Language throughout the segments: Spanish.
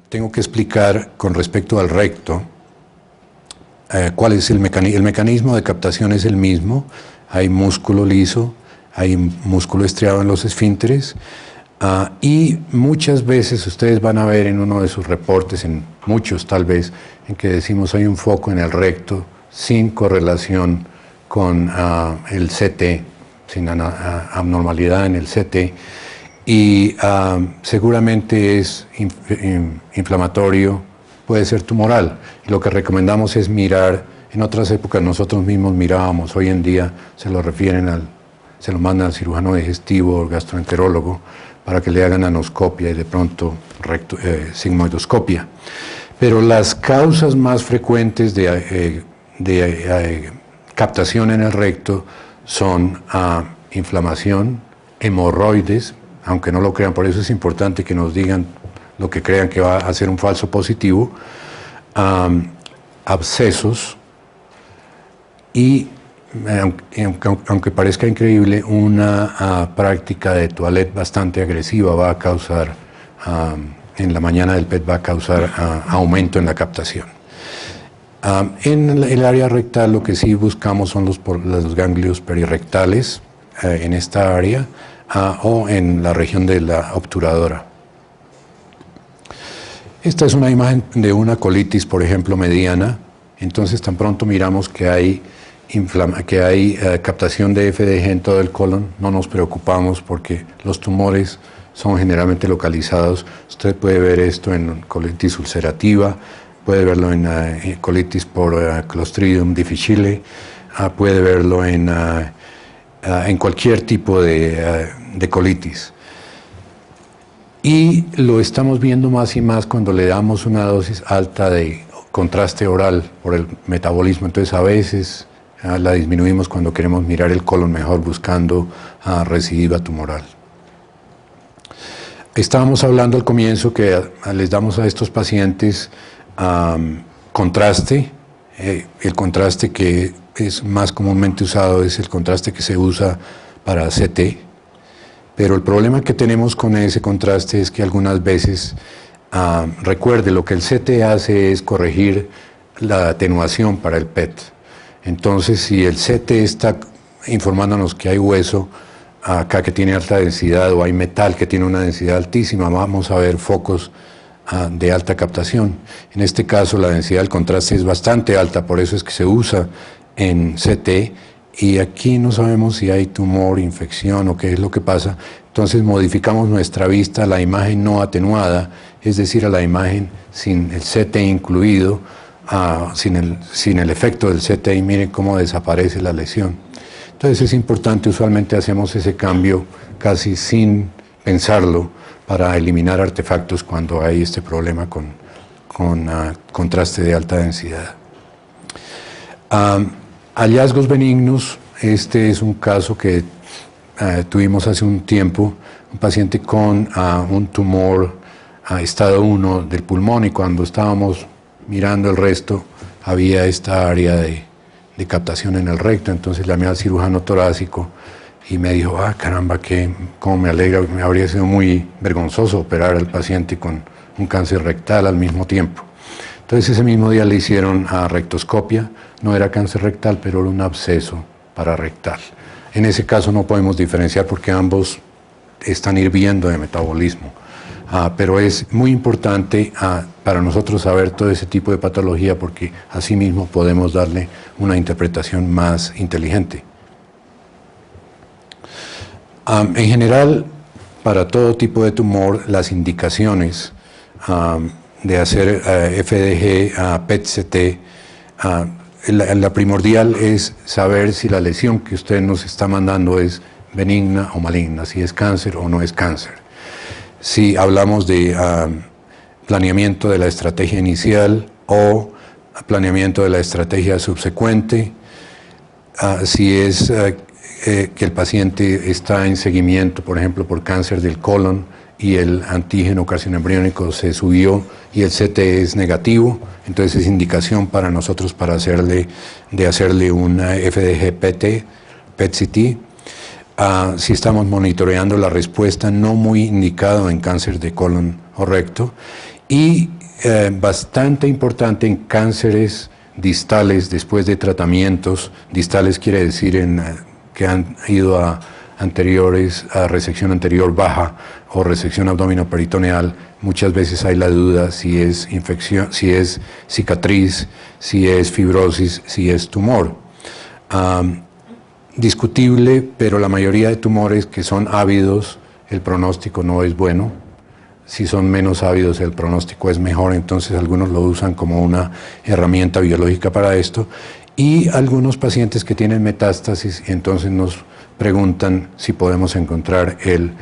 Tengo que explicar con respecto al recto cuál es el mecanismo. El mecanismo de captación es el mismo. Hay músculo liso, hay músculo estriado en los esfínteres y muchas veces ustedes van a ver en uno de sus reportes, en muchos tal vez, en que decimos hay un foco en el recto sin correlación con el CT, sin abnormalidad en el CT. Y seguramente es inflamatorio, puede ser tumoral. Y lo que recomendamos es mirar. En otras épocas nosotros mismos mirábamos, hoy en día se lo mandan al cirujano digestivo o gastroenterólogo para que le hagan anoscopia y de pronto sigmoidoscopia. Pero las causas más frecuentes de captación en el recto son inflamación, hemorroides, aunque no lo crean, por eso es importante que nos digan lo que crean que va a ser un falso positivo, abscesos y, aunque parezca increíble, una práctica de toilette bastante agresiva va a causar, en la mañana del PET va a causar aumento en la captación. En el área rectal lo que sí buscamos son los ganglios perirectales en esta área, o en la región de la obturadora. Esta es una imagen de una colitis, por ejemplo, mediana. Entonces, tan pronto miramos que hay captación de FDG en todo el colon, no nos preocupamos porque los tumores son generalmente localizados. Usted puede ver esto en colitis ulcerativa, puede verlo en colitis por Clostridium difficile, puede verlo en cualquier tipo de colitis. Y lo estamos viendo más y más cuando le damos una dosis alta de contraste oral por el metabolismo. Entonces a veces la disminuimos cuando queremos mirar el colon mejor buscando recidiva tumoral. Estábamos hablando al comienzo que les damos a estos pacientes contraste. El contraste que es más comúnmente usado es el contraste que se usa para CT, pero el problema que tenemos con ese contraste es que algunas veces, recuerde, lo que el CT hace es corregir la atenuación para el PET. Entonces, si el CT está informándonos que hay hueso acá que tiene alta densidad o hay metal que tiene una densidad altísima, vamos a ver focos de alta captación. En este caso la densidad del contraste es bastante alta, por eso es que se usa en CT, y aquí no sabemos si hay tumor, infección o qué es lo que pasa. Entonces modificamos nuestra vista a la imagen no atenuada, es decir, a la imagen sin el CT incluido, sin el efecto del CT, y miren cómo desaparece la lesión. Entonces es importante, usualmente hacemos ese cambio casi sin pensarlo para eliminar artefactos cuando hay este problema con contraste de alta densidad. Hallazgos benignos. Este es un caso que tuvimos hace un tiempo, un paciente con un tumor estado 1 del pulmón, y cuando estábamos mirando el resto había esta área de captación en el recto. Entonces llamé al cirujano torácico y me dijo, caramba, cómo me alegra, me habría sido muy vergonzoso operar al paciente con un cáncer rectal al mismo tiempo. Entonces ese mismo día le hicieron rectoscopia, no era cáncer rectal, pero era un absceso pararectal. En ese caso no podemos diferenciar porque ambos están hirviendo de metabolismo, pero es muy importante para nosotros saber todo ese tipo de patología, porque así mismo podemos darle una interpretación más inteligente. En general, para todo tipo de tumor, las indicaciones de hacer FDG, PET-CT, la primordial es saber si la lesión que usted nos está mandando es benigna o maligna, si es cáncer o no es cáncer. Si hablamos de planeamiento de la estrategia inicial o planeamiento de la estrategia subsecuente, si es que el paciente está en seguimiento, por ejemplo, por cáncer del colon y el antígeno carcinoembriónico se subió y el CT es negativo, entonces es indicación para nosotros para hacerle una FDG PET-CT. Si estamos monitoreando la respuesta, no muy indicado en cáncer de colon o recto. y bastante importante en cánceres distales después de tratamientos. Distales quiere decir que han ido a resección anterior baja o resección abdominoperitoneal. Muchas veces hay la duda si es infección, si es cicatriz, si es fibrosis, si es tumor. Discutible, pero la mayoría de tumores que son ávidos, el pronóstico no es bueno. Si son menos ávidos, el pronóstico es mejor, entonces algunos lo usan como una herramienta biológica para esto. Y algunos pacientes que tienen metástasis, entonces nos preguntan si podemos encontrar el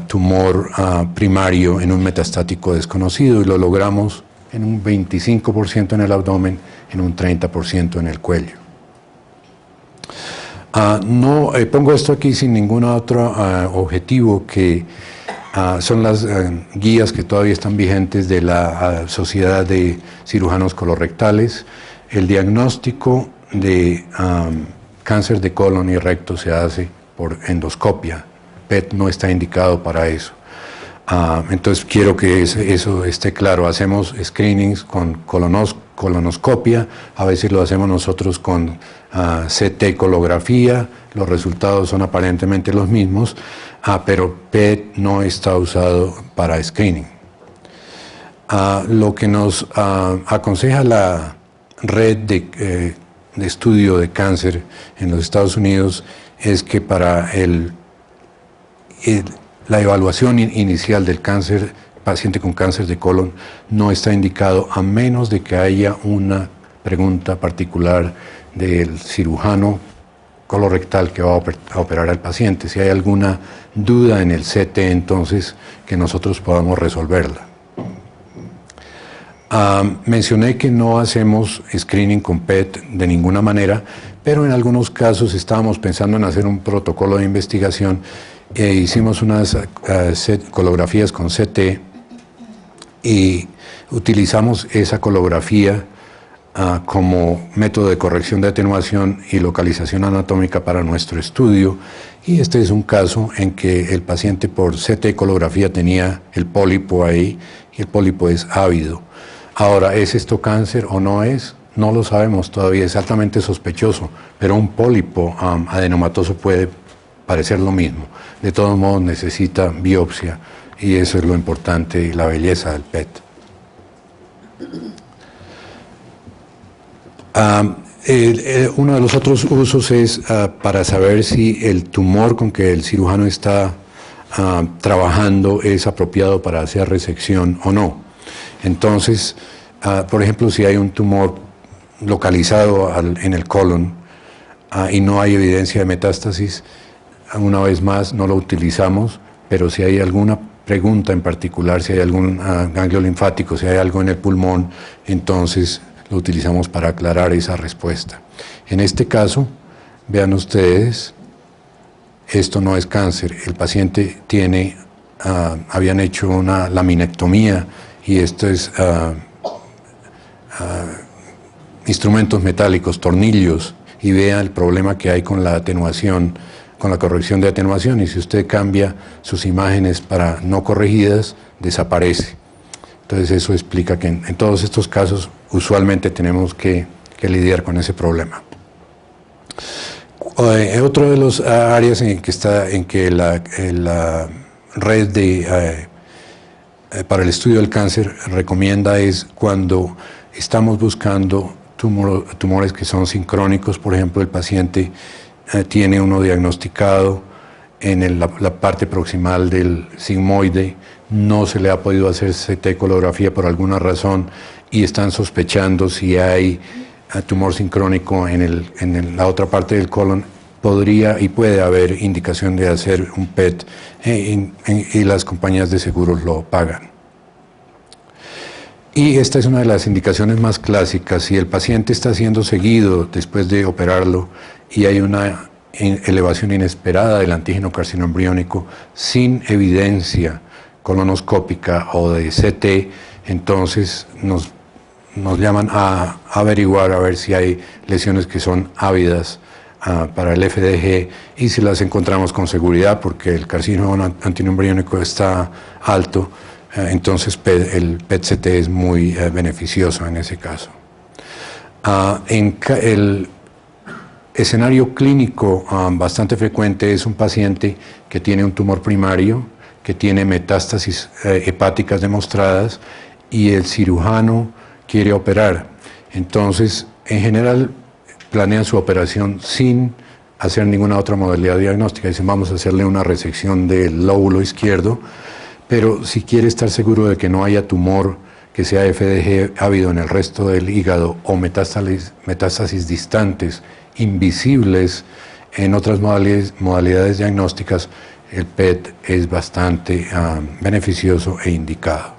tumor primario en un metastático desconocido, y lo logramos en un 25% en el abdomen, en un 30% en el cuello. No pongo esto aquí sin ningún otro objetivo, que son las guías que todavía están vigentes de la Sociedad de Cirujanos Colorectales. El diagnóstico de cáncer de colon y recto se hace por endoscopia. PET no está indicado para eso. Entonces quiero que eso esté claro. Hacemos screenings con colonoscopia, a veces lo hacemos nosotros con CT colografía, los resultados son aparentemente los mismos, pero PET no está usado para screening. Lo que nos aconseja la red de estudio de cáncer en los Estados Unidos es que para la evaluación inicial del cáncer, paciente con cáncer de colon, no está indicado a menos de que haya una pregunta particular del cirujano colorectal que va a operar al paciente. Si hay alguna duda en el CT, entonces que nosotros podamos resolverla. Mencioné que no hacemos screening con PET de ninguna manera, pero en algunos casos estábamos pensando en hacer un protocolo de investigación. Hicimos unas colografías con CT y utilizamos esa colografía como método de corrección de atenuación y localización anatómica para nuestro estudio, y este es un caso en que el paciente por CT colografía tenía el pólipo ahí, y el pólipo es ávido. Ahora, ¿es esto cáncer o no es? No lo sabemos todavía, es altamente sospechoso, pero un pólipo adenomatoso puede parecer lo mismo. De todos modos necesita biopsia, y eso es lo importante y la belleza del PET. Uno de los otros usos es para saber si el tumor con que el cirujano está trabajando es apropiado para hacer resección o no. Entonces, por ejemplo, si hay un tumor localizado en el colon y no hay evidencia de metástasis, una vez más no lo utilizamos, pero si hay alguna pregunta en particular, si hay algún ganglio linfático, si hay algo en el pulmón, entonces lo utilizamos para aclarar esa respuesta. En este caso, vean ustedes, esto no es cáncer, el paciente habían hecho una laminectomía, y esto es instrumentos metálicos, tornillos, y vean el problema que hay con la atenuación, con la corrección de atenuación, y si usted cambia sus imágenes para no corregidas, desaparece. Entonces eso explica que en todos estos casos usualmente tenemos que lidiar con ese problema. Otro de las áreas en que la red para el estudio del cáncer recomienda es cuando estamos buscando tumores que son sincrónicos. Por ejemplo, el paciente tiene uno diagnosticado en la parte proximal del sigmoide, no se le ha podido hacer CT colografía por alguna razón y están sospechando si hay tumor sincrónico en la otra parte del colon. Podría y puede haber indicación de hacer un PET y las compañías de seguros lo pagan. Y esta es una de las indicaciones más clásicas. Si el paciente está siendo seguido después de operarlo y hay una elevación inesperada del antígeno carcinoembriónico sin evidencia colonoscópica o de CT, entonces nos llaman a averiguar a ver si hay lesiones que son ávidas para el FDG, y si las encontramos con seguridad porque el carcinoma antiembriónico está alto, Entonces el PET-CT es muy beneficioso en ese caso. El escenario clínico bastante frecuente es un paciente que tiene un tumor primario, que tiene metástasis hepáticas demostradas y el cirujano quiere operar. Entonces, en general, planean su operación sin hacer ninguna otra modalidad diagnóstica. Dicen, vamos a hacerle una resección del lóbulo izquierdo, pero si quiere estar seguro de que no haya tumor que sea FDG ávido en el resto del hígado o metástasis distantes, invisibles en otras modalidades diagnósticas, el PET es bastante beneficioso e indicado.